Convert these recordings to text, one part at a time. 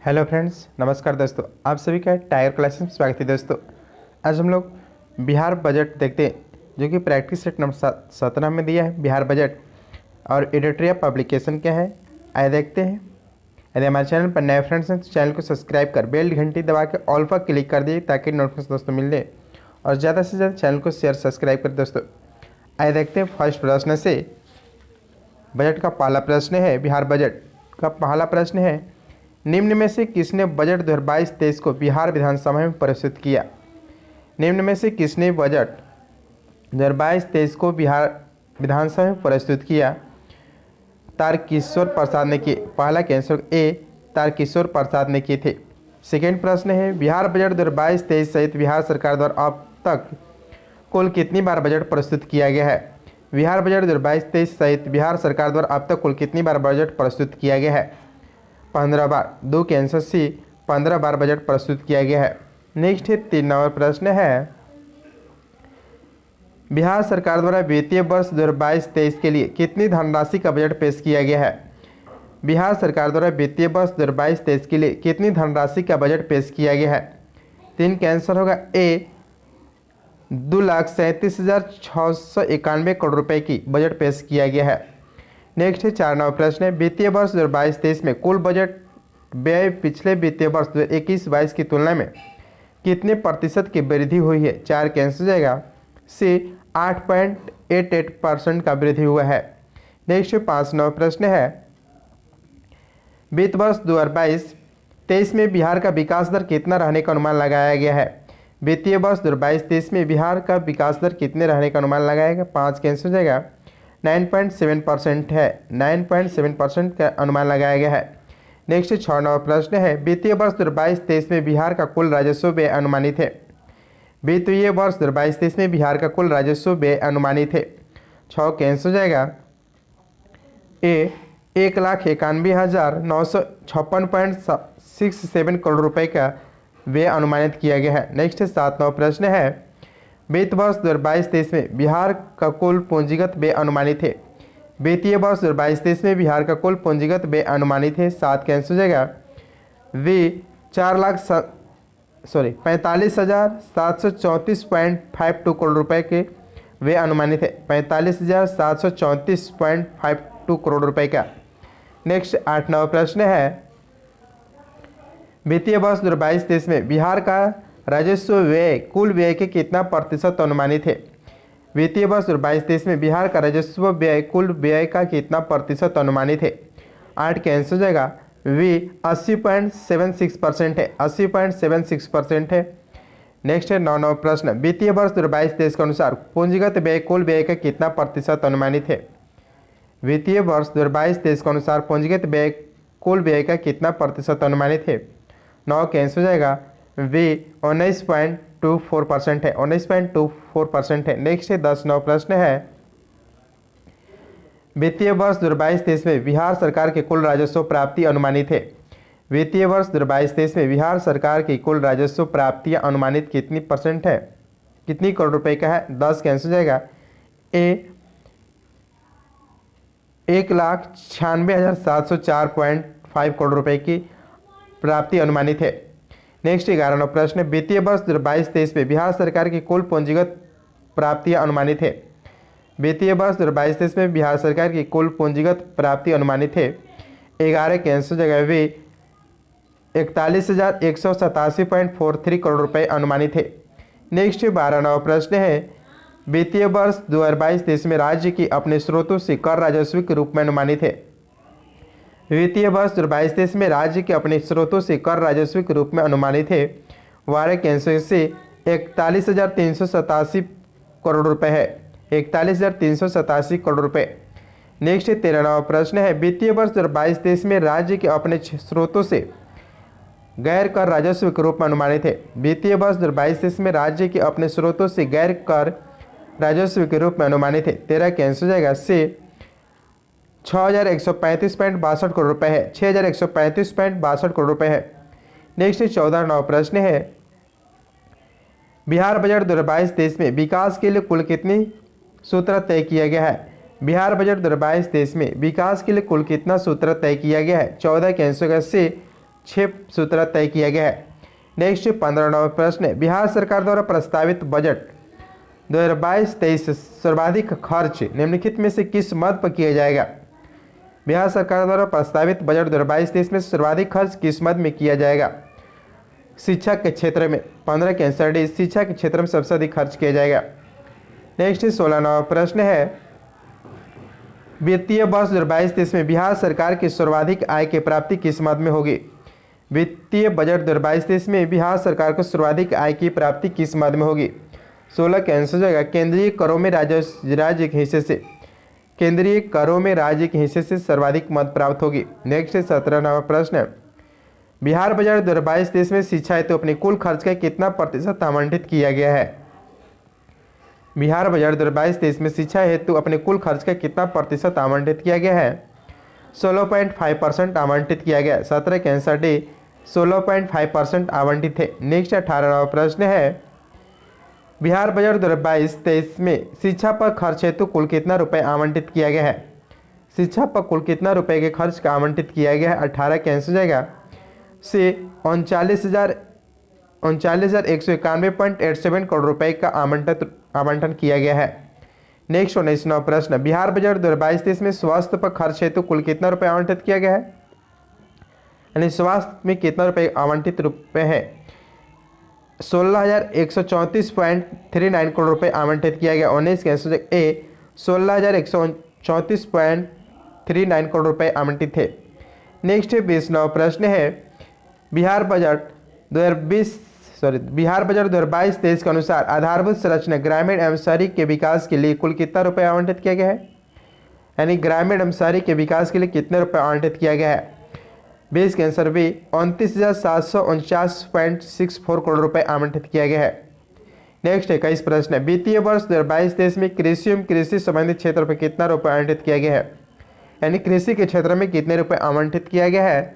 Hello friends, नमस्कार दोस्तों। आप सभी का टाइगर क्लासेस में स्वागत है दोस्तों। आज हम लोग बिहार बजट देखते हैं, जो कि प्रैक्टिस सेट नंबर 17 में दिया है बिहार बजट। और एडिटोरियल पब्लिकेशन क्या है आइए देखते हैं। यदि हमारे चैनल पर नए फ्रेंड्स हैं तो चैनल को सब्सक्राइब कर बेल घंटी दबा के ऑल पर क्लिक कर दिए ताकि नोटिफिकेशन दोस्तों मिल जाए, और ज़्यादा से ज़्यादा चैनल को शेयर सब्सक्राइब कर दोस्तों। आइए देखते हैं फर्स्ट प्रश्न से। बजट का पहला प्रश्न है, बिहार बजट का पहला प्रश्न है, निम्न में से किसने बजट 2022-23 को बिहार विधानसभा में प्रस्तुत किया? निम्न में से किसने बजट 2022-23 को बिहार विधानसभा में प्रस्तुत किया? तारकिशोर प्रसाद ने किए। पहला के आंसर ए तारकिशोर प्रसाद ने किए थे। सेकेंड प्रश्न है, बिहार बजट 2022-23 सहित बिहार सरकार द्वारा अब तक कुल कितनी बार बजट प्रस्तुत किया गया है? बिहार बजट 2022-23 सहित बिहार सरकार द्वारा अब तक कुल कितनी बार बजट प्रस्तुत किया गया है? 15 बार। दो के आंसर सी 15 बार बजट प्रस्तुत किया गया है। नेक्स्ट है 3 नंबर प्रश्न है, बिहार सरकार द्वारा वित्तीय वर्ष 2022-23 के लिए कितनी धनराशि का बजट पेश किया गया है? बिहार सरकार द्वारा वित्तीय वर्ष 2022-23 के लिए कितनी धनराशि का बजट पेश किया गया है? 3 का आंसर होगा ए 2,37,691 करोड़ रुपए की बजट पेश किया गया है। नेक्स्ट है 4 नंबर प्रश्न है, वित्तीय वर्ष 2022-23 में कुल बजट व्यय पिछले वित्तीय वर्ष 2021-22 की तुलना में कितने प्रतिशत की वृद्धि हुई है? 4 के आंसर हो जाएगा सी 8.88% का वृद्धि हुआ है। नेक्स्ट 5 नंबर प्रश्न है, वित्त वर्ष 2022-23 में बिहार का विकास दर कितना रहने का अनुमान लगाया गया है? वित्तीय वर्ष 2022-23 में बिहार का विकास दर कितने रहने का अनुमान लगाया गया? 5 के आंसर हो जाएगा 9.7% है। 9.7% का अनुमान लगाया गया है। नेक्स्ट 6 नंबर प्रश्न है, वित्तीय वर्ष 2022-23 में बिहार का कुल राजस्व व्यय अनुमानित है? वित्तीय वर्ष 2022-23 में बिहार का कुल राजस्व व्यय अनुमानित है। 6 के आंसर हो जाएगा ए 1,91,956.67 करोड़ रुपए का व्यय अनुमानित किया गया है। नेक्स्ट 7 नंबर प्रश्न है, वित्त वर्ष 2022-23 में बिहार का कुल पूंजीगत व्यय अनुमानित है? वित्तीय वर्ष 2022-23 में बिहार का कुल पूंजीगत व्यय अनुमानित है। 7 का आंसर हो जाएगा वी 45,734.52 करोड़ रुपए के व्यय अनुमानित है। 45,734.52 करोड़ रुपए का। नेक्स्ट 8 नंबर प्रश्न है, वित्तीय वर्ष 2022-23 में बिहार का राजस्व व्यय कुल व्यय के कितना प्रतिशत अनुमानित है? वित्तीय वर्ष 2022-23 में बिहार का राजस्व व्यय कुल व्यय का कितना प्रतिशत अनुमानित है? 8 के आंसर हो जाएगा वी 80.76% है। 80.76% है। नेक्स्ट है 9 नंबर प्रश्न, वित्तीय वर्ष 2022-23 के अनुसार पूंजीगत व्यय कुल व्यय का कितना प्रतिशत अनुमानित है? वित्तीय वर्ष 2022-23 के अनुसार पूंजीगत व्यय कुल व्यय का कितना प्रतिशत अनुमानित है? 9 के आंसर हो जाएगा वी 19.24% है। 19.24% है। नेक्स्ट है 10 नंबर प्रश्न है, वित्तीय वर्ष 2022-23 में बिहार सरकार की कुल राजस्व प्राप्ति अनुमानित है? वित्तीय वर्ष 2022-23 में बिहार सरकार की कुल राजस्व प्राप्तियां अनुमानित कितनी परसेंट है, कितनी करोड़ रुपए का है? 10 का आंसर जाएगा ए 1,96,704.5 करोड़ रुपए की प्राप्ति अनुमानित है। नेक्स्ट 11 नंबर प्रश्न, वित्तीय वर्ष 2022-23 में बिहार सरकार की कुल पूंजीगत प्राप्तियां अनुमानित है? वित्तीय वर्ष 2022-23 में बिहार सरकार की कुल पूंजीगत प्राप्ति अनुमानित है। 11 के आंसर जगह वे 41,187.43 करोड़ रुपए अनुमानित है। नेक्स्ट 12 नंबर प्रश्न है, वित्तीय वर्ष 2022-23 में राज्य की अपने स्रोतों से कर राजस्व के रूप में अनुमानित है? वित्तीय वर्ष 2022-23 में राज्य के अपने स्रोतों से कर राजस्व के रूप में अनुमानित है। 12 के आंसर से 41,387 करोड़ रुपए है। 41,387 करोड़ रुपए। नेक्स्ट 13 नंबर प्रश्न है, वित्तीय वर्ष 2022-23 में राज्य के अपने स्रोतों से गैर कर राजस्व के रूप में अनुमानित है? वित्तीय वर्ष 2022-23 में राज्य के अपने स्रोतों से गैर कर राजस्व के रूप में अनुमानित है। 13 के आंसर जाएगा से 6,135.62 करोड़ रुपए है। 6,135.62 करोड़ रुपए है। नेक्स्ट 14 नंबर प्रश्न है, बिहार बजट 2022-23 में विकास के लिए कुल कितनी सूत्र तय किया गया है? बिहार बजट 2022-23 में विकास के लिए कुल कितना सूत्र तय किया गया है? 14 के आंसर से 6 सूत्र तय किया गया है। नेक्स्ट 15वां प्रश्न है, बिहार सरकार द्वारा प्रस्तावित बजट 2022-23 सर्वाधिक खर्च निम्नलिखित में से किस मद पर किया जाएगा? बिहार सरकार द्वारा प्रस्तावित बजट 2022-23 में सर्वाधिक खर्च किस मद में किया जाएगा? शिक्षा के क्षेत्र में। 15 के आंसर डी, शिक्षा के क्षेत्र में सबसे अधिक खर्च किया जाएगा। नेक्स्ट 16वां प्रश्न है, वित्तीय वर्ष 2022-23 में बिहार सरकार की सर्वाधिक आय की प्राप्ति किस मद में होगी? वित्तीय बजट 2022-23 में बिहार सरकार को सर्वाधिक आय की प्राप्ति किस मद में होगी? 16 का आंसर हो जाएगा केंद्रीय करों में राज्य के हिस्से से। केंद्रीय करों में राज्य के हिस्से से सर्वाधिक मद प्राप्त होगी। नेक्स्ट 17वां प्रश्न है, बिहार बजट 2022-23 में शिक्षा हेतु अपने कुल खर्च का कितना प्रतिशत आवंटित किया गया है? बिहार बजट 2022-23 में शिक्षा हेतु अपने कुल खर्च का कितना प्रतिशत आवंटित किया गया है? 16.5% आवंटित किया गया। 17 के आंसर डी, 16.5% आवंटित है। नेक्स्ट 18वां प्रश्न है, बिहार बजट 2022-23 में शिक्षा पर खर्च हेतु कुल कितना रुपए आवंटित किया गया है? शिक्षा पर कुल कितना रुपए के खर्च का आवंटित किया गया है? 18 के आंसर हो जाएगा से 39,191.87 करोड़ रुपए का आवंटन किया गया है। नेक्स्ट 19वां प्रश्न, बिहार बजट 2022-23 में स्वास्थ्य पर खर्च हेतु कुल कितना रुपए आवंटित किया गया है? यानी स्वास्थ्य में कितना रुपए आवंटित रुपए है? 16,134.39 करोड़ रुपए आवंटित किया गया। 19 के आंसर ए, 16,134.39 करोड़ रुपए आवंटित थे। नेक्स्ट 20वां प्रश्न है, बिहार बजट 2022-23 के अनुसार आधारभूत संरचना ग्रामीण एवं शहरी के विकास के लिए कुल कितना रुपए आवंटित किया गया है? यानी ग्रामीण एवं शहरी के विकास के लिए कितने रुपए आवंटित किया गया है? 20 के आंसर बी, 29,749.64 करोड़ रुपए आवंटित किया गया है। नेक्स्ट 21 प्रश्न है, वित्तीय वर्ष 2022-23 में कृषि एवं कृषि संबंधित क्षेत्र पर कितना रुपए आवंटित किया गया है? यानी कृषि के क्षेत्र में कितने रुपए आवंटित किया गया है?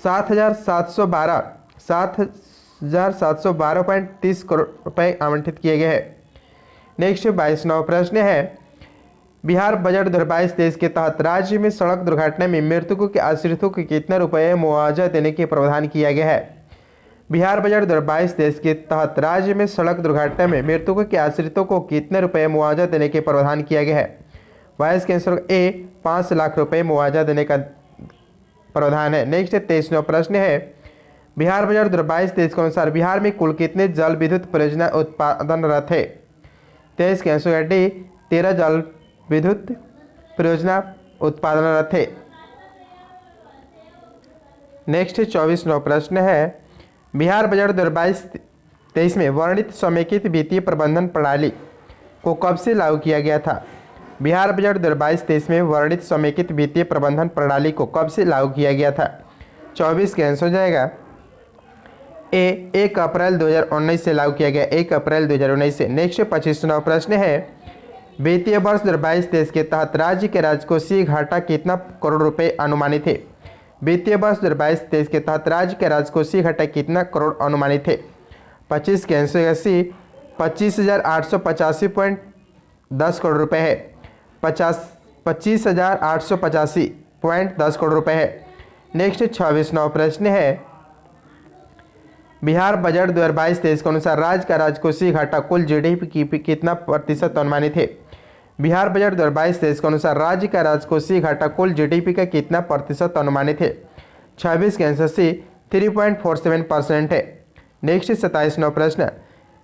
7,712.30 करोड़ रुपए आवंटित किए गए हैं। नेक्स्ट 22वां प्रश्न है, बिहार बजट 2022-23 के तहत राज्य में सड़क दुर्घटना में मृतकों के आश्रितों को कितने रुपए मुआवजा देने के प्रावधान किया गया है? बिहार बजट 2022-23 के तहत राज्य में सड़क दुर्घटना में मृतकों के आश्रितों को कितने रुपए मुआवजा देने के प्रावधान किया गया है? 22 के आंसर ए, 5 लाख रुपए मुआवजा देने का प्रावधान है। नेक्स्ट 23वां प्रश्न है, बिहार बजट 2022-23 के अनुसार बिहार में कुल कितने जल विद्युत परियोजना उत्पादनरत है? 23 के आंसर डी, 13 जल विद्युत परियोजना उत्पादनरत है। नेक्स्ट 24वां प्रश्न है, बिहार बजट 2022-23 में वर्णित समेकित वित्तीय प्रबंधन प्रणाली को कब से लागू किया गया था? बिहार बजट 2022-23 में वर्णित समेकित वित्तीय प्रबंधन प्रणाली को कब से लागू किया गया था? 24 के आंसर हो जाएगा ए, 1 अप्रैल 2019 से लागू किया गया, 1 अप्रैल 2019 से। नेक्स्ट 25वां प्रश्न है, वित्तीय वर्ष 2022-23 के तहत राज्य के राजकोषीय घाटा कितना करोड़ रुपए अनुमानित है? वित्तीय वर्ष 2022-23 के तहत राज्य के राजकोषीय घाटा कितना करोड़ अनुमानित है? 25 के आंसर सी, 25,885.10 करोड़ रुपए है। 25,885.10 करोड़ रुपए है। नेक्स्ट 26वां प्रश्न है, बिहार बजट 2022-23 के अनुसार राज्य का राजकोषीय घाटा कुल जीडीपी की कितना प्रतिशत अनुमानित है? बिहार बजट 2022-23 के अनुसार राज्य का राजकोषीय घाटा कुल जीडीपी का कितना प्रतिशत अनुमानित है? 26 के आंसर सी, 3.47% है। नेक्स्ट 27वां प्रश्न,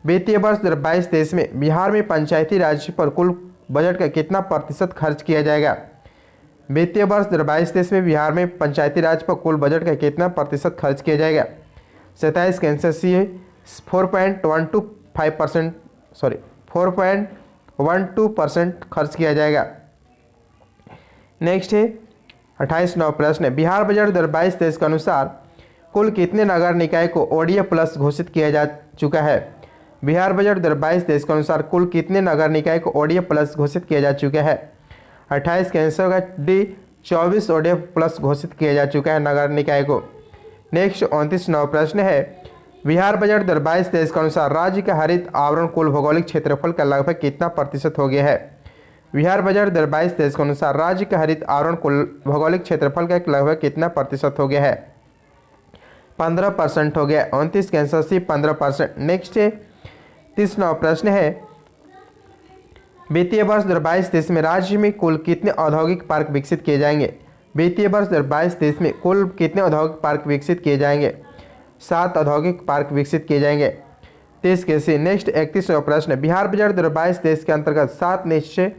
वित्तीय वर्ष 2022-23 में बिहार में पंचायती राज पर कुल बजट का कितना प्रतिशत खर्च किया जाएगा? वित्तीय वर्ष 2022-23 में बिहार में पंचायती राज पर कुल बजट का कितना प्रतिशत खर्च किया जाएगा? 27 के आंसर सी है, 4.12% खर्च किया जाएगा। नेक्स्ट है 28वां प्रश्न, बिहार बजट 2022-23 के अनुसार कुल कितने नगर निकाय को ओडीएफ प्लस घोषित किया जा चुका है? बिहार बजट 2022-23 के अनुसार कुल कितने नगर निकाय को ओडीएफ प्लस घोषित किया जा चुका है? 28 के आंसर होगा डी, 24 ओडीएफ प्लस घोषित किया जा चुका है नगर निकाय को। नेक्स्ट 29वां प्रश्न है, बिहार बजट 2022-23 के अनुसार राज्य का हरित आवरण कुल भौगोलिक क्षेत्रफल का लगभग कितना प्रतिशत हो गया है? बिहार बजट 2022-23 के अनुसार राज्य के हरित आवरण कुल भौगोलिक क्षेत्रफल का लगभग कितना प्रतिशत हो गया है? 15% हो गया। 29 के आंसर सी 15%। नेक्स्ट 30वां प्रश्न है, वित्तीय वर्ष 2022-23 में राज्य में कुल कितने औद्योगिक पार्क विकसित किए जाएंगे? वित्तीय वर्ष 2022-23 में कुल कितने औद्योगिक पार्क विकसित किए जाएंगे? 7 औद्योगिक पार्क विकसित किए जाएंगे। 30 के सी। नेक्स्ट 31वां प्रश्न, बिहार बजट 2022-23 के अंतर्गत 7 निश्चय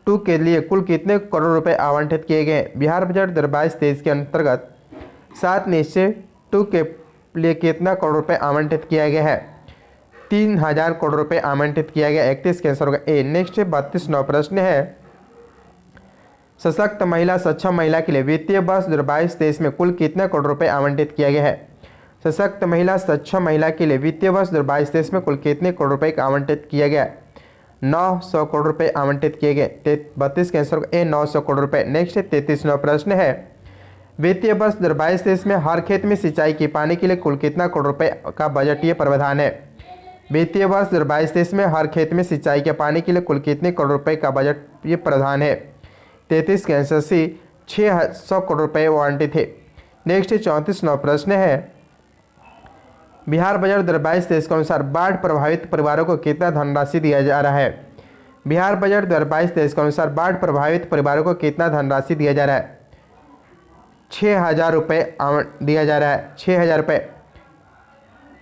2 के लिए कुल कितने करोड़ रुपए आवंटित किए गए? बिहार बजट 2022-23 के अंतर्गत 7 निश्चय 2 के लिए कितना करोड़ रुपए आवंटित किया गया है? 3000 करोड़ रुपए आवंटित किया गया। 31 का आंसर होगा ए। नेक्स्ट 32वां प्रश्न है, सशक्त महिला सक्षम महिला के लिए वित्तीय वर्ष 2022-23 में कुल कितने करोड़ रुपए आवंटित किया गया है? सशक्त महिला सक्षम महिला के लिए वित्तीय वर्ष 2022-23 में कुल कितने करोड़ रुपए का आवंटित किया गया? 900 करोड़ रुपए आवंटित किए गए। 32 के आंसर ए 900 करोड़ रुपए। नेक्स्ट 33वां प्रश्न है, वित्तीय वर्ष 2022-23 में हर खेत में सिंचाई की पानी के लिए कुल कितना करोड़ रुपए का बजटीय प्रावधान है? वित्तीय वर्ष 2022-23 में हर खेत में सिंचाई के पानी के लिए कुल कितने करोड़ रुपए का बजटीय प्रावधान है? 33 के आंसर सी 600 करोड़ रुपए आवंटित थे। नेक्स्ट 34वां प्रश्न है, बिहार बजट 2022-23 के अनुसार बाढ़ प्रभावित परिवारों को कितना धनराशि दिया जा रहा है? बिहार बजट 2022-23 के अनुसार बाढ़ प्रभावित परिवारों को कितना धनराशि दिया जा रहा है? 6000 रुपये दिया जा रहा है। 6000 रुपये।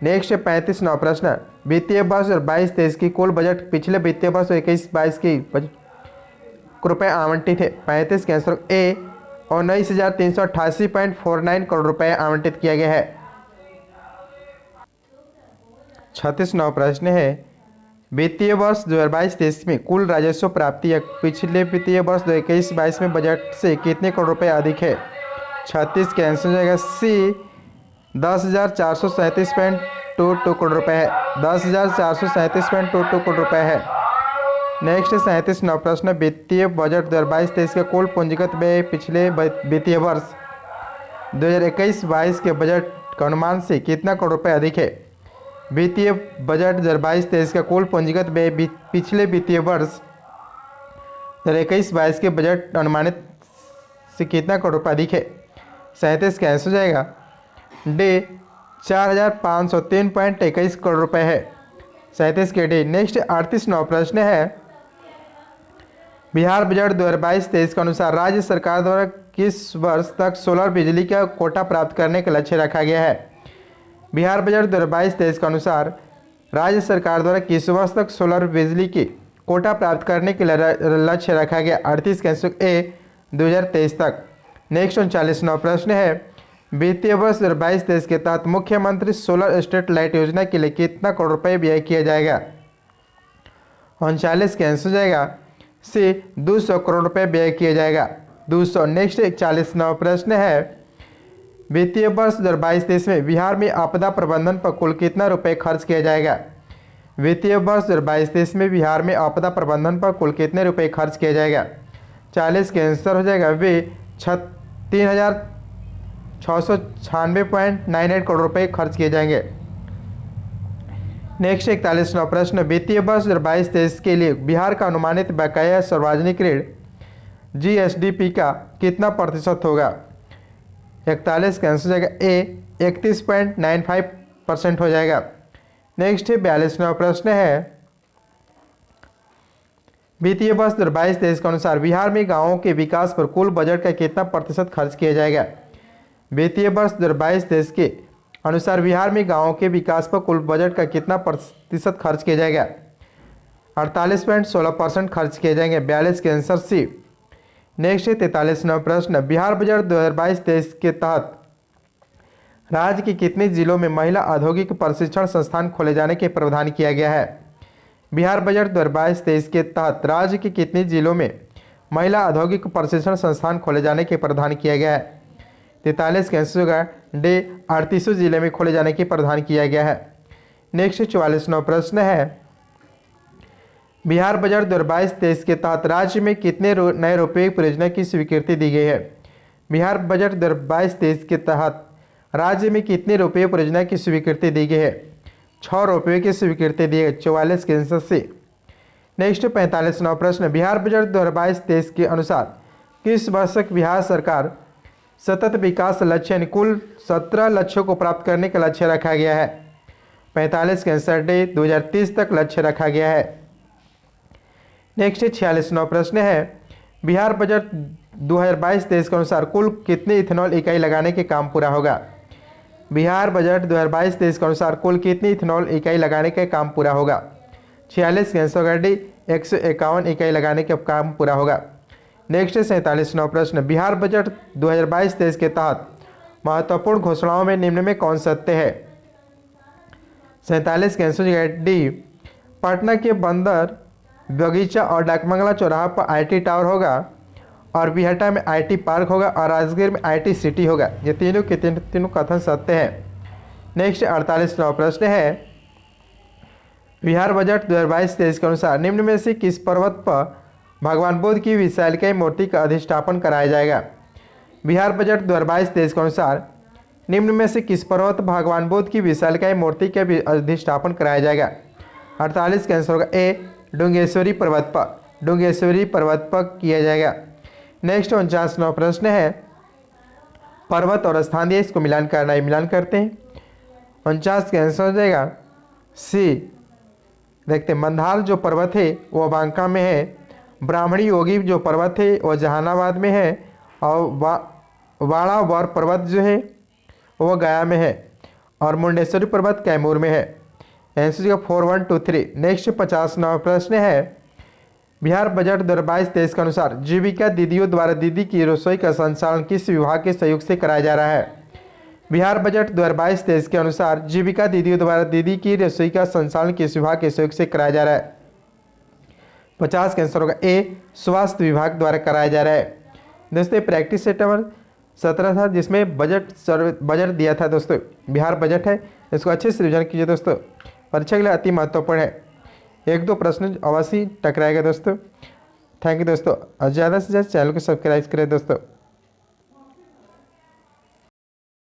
नेक्स्ट 35वां प्रश्न, वित्तीय वर्ष 22-23 की कुल बजट पिछले वित्तीय वर्ष 21-22 की रुपये आवंटित है। 35 के आंसर ए 19,388.49 करोड़ रुपए आवंटित किया गया है। 36वां प्रश्न है, वित्तीय वर्ष 2022-23 में कुल राजस्व प्राप्ति या पिछले वित्तीय वर्ष 2021-22 में बजट से कितने करोड़ रुपए अधिक है? 36 के आंसर हो जाएगा सी 10,437.22 करोड़ रुपए है। 10,437.22 करोड़ रुपए है। नेक्स्ट 37वां प्रश्न, वित्तीय बजट 2022-23 का कुल पूंजीगत व्यय पिछले वित्तीय वर्ष 2021-22 के बजट का अनुमान से कितना करोड़ रुपए अधिक है? वित्तीय बजट 2022-23 का कुल पूंजीगत व्यय पिछले वित्तीय वर्ष 2021-22 के बजट अनुमानित से कितना करोड़ रुपए अधिक है? 37 का आंसर हो जाएगा डी 4,503.21 करोड़ रुपए है। 37 के डी। नेक्स्ट 38वां प्रश्न है, बिहार बजट 2022-23 के अनुसार राज्य सरकार द्वारा किस वर्ष तक सोलर बिजली का कोटा प्राप्त करने का लक्ष्य रखा गया है? बिहार बजट 2022-23 के अनुसार राज्य सरकार द्वारा किस वर्ष तक सोलर बिजली की कोटा प्राप्त करने के लक्ष्य रखा गया? 38 का आंसर ए 2023 तक। नेक्स्ट 39वां प्रश्न है, वित्तीय वर्ष 2022-23 के तहत मुख्यमंत्री सोलर स्ट्रीट लाइट योजना के लिए कितना करोड़ रुपए व्यय किया जाएगा? 39 के आंसर हो जाएगा सी 200 करोड़ रुपए व्यय किया जाएगा। 200। नेक्स्ट 41वां प्रश्न है, वित्तीय वर्ष 2022-23 में बिहार में आपदा प्रबंधन पर कुल कितना रुपए खर्च किया जाएगा? वित्तीय वर्ष 2022-23 में बिहार में आपदा प्रबंधन पर कुल कितने रुपए खर्च किया जाएगा? 40 के आंसर हो जाएगा वे 3,696.98 करोड़ रुपए खर्च किए जाएंगे। नेक्स्ट 41वां प्रश्न, वित्तीय वर्ष 2022-23 के लिए बिहार का अनुमानित बकाया सार्वजनिक ऋण जीएसडीपी का कितना प्रतिशत होगा? 41 का आंसर हो जाएगा ए 31.95% हो जाएगा। नेक्स्ट 42वां प्रश्न है, वित्तीय वर्ष 2022-23 के अनुसार बिहार में गांवों के विकास पर कुल बजट का कितना प्रतिशत खर्च किया जाएगा? वित्तीय वर्ष 2022-23 के अनुसार बिहार में गांवों के विकास पर कुल बजट का कितना प्रतिशत खर्च किया जाएगा? 48.16% खर्च किए जाएंगे। 42 के आंसर सी। नेक्स्ट 43वां प्रश्न, बिहार बजट 2022-23 के तहत राज्य के कितने जिलों में महिला औद्योगिक प्रशिक्षण संस्थान खोले जाने के प्रावधान किया गया है? बिहार बजट 2022-23 के तहत राज्य के कितने जिलों में महिला औद्योगिक प्रशिक्षण संस्थान खोले जाने के प्रावधान किया गया है? 43 के आंसर होगा डी 38 जिले में खोले जाने के प्रावधान किया गया है। नेक्स्ट 44वां प्रश्न है, बिहार बजट 2022-23 के तहत राज्य में कितने नए रोपवे परियोजना की स्वीकृति दी गई है? बिहार बजट 2022-23 के तहत राज्य में कितने रोपवे परियोजना की स्वीकृति दी गई है? 6 रोपवे की स्वीकृति दी है। 44 के आंसर से। नेक्स्ट 45वां प्रश्न, बिहार बजट 2022-23 के अनुसार किस वर्ष तक बिहार सरकार सतत विकास लक्ष्य यानी कुल 17 लक्ष्यों को प्राप्त करने का लक्ष्य रखा गया है? 45 के आंसर डी 2030 तक लक्ष्य रखा गया है। नेक्स्ट 46वां प्रश्न है, बिहार बजट 2022-23 के अनुसार कुल कितनी इथेनॉल इकाई लगाने के काम पूरा होगा? बिहार बजट 2022-23 के अनुसार कुल कितनी इथेनॉल इकाई लगाने का काम पूरा होगा? 46 के आंसर होगा डी 151 इकाई लगाने का काम पूरा होगा। नेक्स्ट 47वां प्रश्न, बिहार बजट 2022-23 के तहत महत्वपूर्ण घोषणाओं में निम्न में कौन सत्य है? 47 के आंसर होगा डी, पटना के बंदर बगीचा और डाकबंगला चौराहा पर आईटी टावर होगा और बिहटा में आईटी पार्क होगा और राजगीर में आईटी सिटी होगा। ये तीनों के तीनों कथन सत्य है। नेक्स्ट 48वां प्रश्न है, बिहार बजट 2022-23 के अनुसार निम्न में से किस पर्वत पर भगवान बुद्ध की विशालकाय मूर्ति का अधिष्ठापन कराया जाएगा? बिहार बजट 2022-23 के अनुसार निम्न में से किस पर्वत पर भगवान बुद्ध की विशालकाय मूर्ति का अधिष्ठापन कराया जाएगा? 48 का आंसर होगा ए डुंगेश्वरी पर्वत पर, डुंगेश्वरी पर्वत पर किया जाएगा। नेक्स्ट 49वां प्रश्न है, पर्वत और स्थान दिया, इसको मिलान करना है, मिलान करते हैं। 49 का आंसर हो जाएगा सी। देखते हैं, मंदार जो पर्वत है वो बांका में है, ब्राह्मणी योगी जो पर्वत है वो जहानाबाद में है और वाड़ावर पर्वत जो है वो गया में है और मुंडेश्वरी पर्वत कैमूर में है। आंसर 4, 1, 2, 3। नेक्स्ट 50वां प्रश्न है, बिहार बजट 2022-23 के अनुसार जीविका दीदियों द्वारा दीदी की रसोई का संचालन किस विभाग के सहयोग से कराया जा रहा है? बिहार बजट 2022-23 के अनुसार जीविका दीदियों द्वारा दीदी की रसोई का संचालन किस विभाग के सहयोग से कराया जा रहा है? 50 का आंसर होगा ए स्वास्थ्य विभाग द्वारा कराया जा रहा है। दोस्तों प्रैक्टिस सेट नंबर 17 था जिसमें बजट दिया था दोस्तों, बिहार बजट है, इसको अच्छे से रिविजन कीजिए दोस्तों, परीक्षा के लिए अति महत्वपूर्ण है। 1-2 प्रश्न अवश्य टकराएगा दोस्तों। थैंक यू दोस्तों, ज़्यादा से ज़्यादा चैनल को सब्सक्राइब करें दोस्तों।